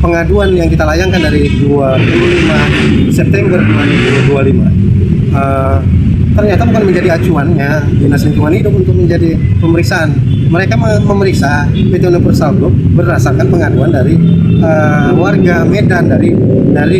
pengaduan yang kita layangkan dari 25 September 2025 ternyata bukan menjadi acuannya Dinas Lingkungan Hidup untuk menjadi pemeriksaan. Mereka memeriksa PT Universal Group berdasarkan pengaduan dari warga Medan, dari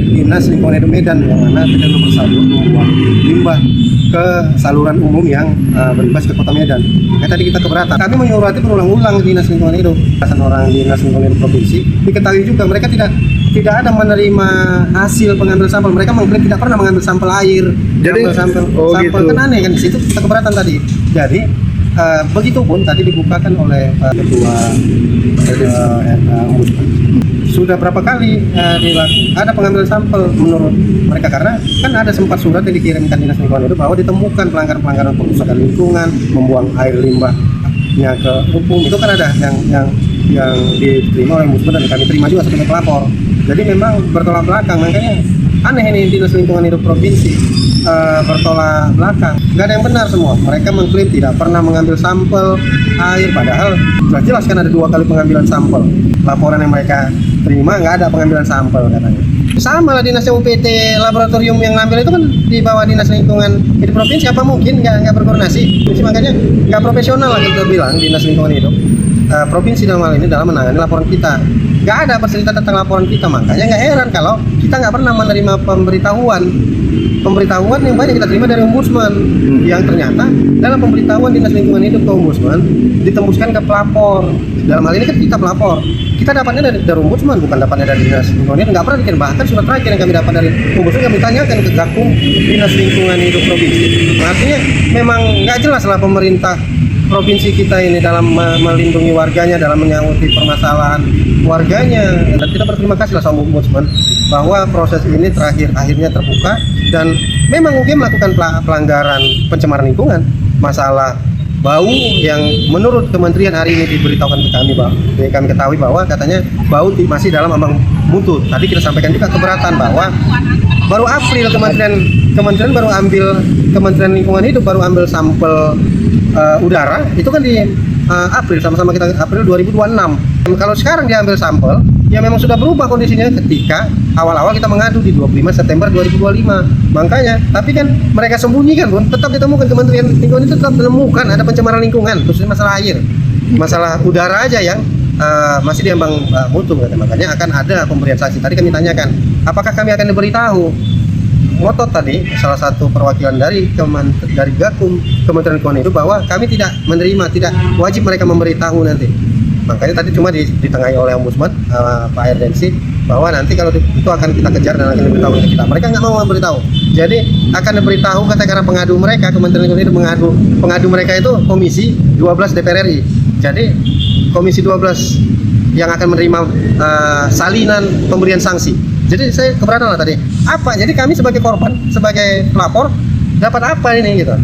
Dinas Lingkungan Hidup Medan, yang mana PT Universal Group membuang limbah ke saluran umum yang berimbas ke Kota Medan. Tadi kita keberatan. Kami menyurati berulang-ulang Dinas Lingkungan Hidup. Orang Dinas Lingkungan Hidup Provinsi diketahui juga mereka tidak ada menerima hasil pengambil sampel. Mereka mengklaim tidak pernah mengambil sampel air. Jadi sampel gitu. Kan aneh kan, di situ kita keberatan tadi. Jadi begitupun tadi dibukakan oleh Ketua Ombudsman. Sudah berapa kali ada pengambilan sampel menurut mereka, karena kan ada sempat surat yang dikirimkan Dinas Lingkungan Hidup bahwa ditemukan pelanggaran perusakan lingkungan, membuang air limbahnya ke umum. Itu kan ada yang diterima oleh Ombudsman dan kami terima juga sebagai pelapor. Jadi memang bertolak belakang, makanya aneh ini Dinas Lingkungan Hidup Provinsi bertolak belakang. Nggak ada yang benar semua. Mereka mengklaim tidak pernah mengambil sampel air, padahal jelas kan ada 2 kali pengambilan sampel. Laporan yang mereka terima nggak ada pengambilan sampel katanya. Sama lah Dinas UPT laboratorium yang ngambil itu kan di bawah Dinas Lingkungan Hidup Provinsi, apa mungkin nggak berkoordinasi? Jadi makanya nggak profesional lah kita bilang Dinas Lingkungan Hidup Provinsi dalam hal ini dalam menangani laporan kita. Nggak ada cerita tentang laporan kita, makanya nggak heran kalau kita nggak pernah menerima pemberitahuan yang banyak kita terima dari Ombudsman, yang ternyata dalam pemberitahuan Dinas Lingkungan Hidup ke Ombudsman ditembuskan ke pelapor. Dalam hal ini kan kita pelapor, kita dapatnya dari Ombudsman, bukan dapatnya dari Dinas Lingkungan Hidup. Nggak pernah dikirim, bahkan surat terakhir yang kami dapat dari Ombudsman kami tanyakan ke Gakum Dinas Lingkungan Hidup Provinsi. Artinya memang nggak jelas lah pemerintah provinsi kita ini dalam melindungi warganya, dalam menyangkuti permasalahan warganya. Dan kita berterima kasih lah sama Ombudsman bahwa proses ini akhirnya terbuka, dan memang mungkin melakukan pelanggaran pencemaran lingkungan, masalah bau yang menurut kementerian hari ini diberitahukan ke kami, kami ketahui bahwa katanya bau masih dalam ambang mutu. Tadi kita sampaikan juga keberatan bahwa baru April kementerian baru ambil, Kementerian Lingkungan Hidup baru ambil sampel udara itu kan di April, sama-sama kita April 2026. Kalau sekarang diambil sampel, ya memang sudah berubah kondisinya ketika awal-awal kita mengadu di 25 September 2025. Makanya, tapi kan mereka sembunyikan pun tetap ditemukan, Kementerian Lingkungan itu tetap menemukan ada pencemaran lingkungan, khususnya masalah air, masalah udara aja yang masih diambang mutu. Makanya akan ada pemberian sanksi. Tadi kami tanyakan, apakah kami akan diberitahu? Ngotot tadi salah satu perwakilan dari Gakum Kementerian Lingkungan Hidup bahwa kami tidak menerima, tidak wajib mereka memberitahu nanti. Makanya tadi cuma ditengahi oleh Ombudsman Pak Erdensi bahwa nanti kalau itu akan kita kejar dan akan diberitahu ke kita. Mereka nggak mau memberitahu. Jadi akan diberitahu karena pengadu mereka, Kementerian Lingkungan Hidup pengadu mereka itu Komisi 12 DPR RI. Jadi Komisi 12 yang akan menerima salinan pemberian sanksi. Jadi saya keberatan lah tadi. Apa? Jadi kami sebagai korban, sebagai pelapor dapat apa ini gitu?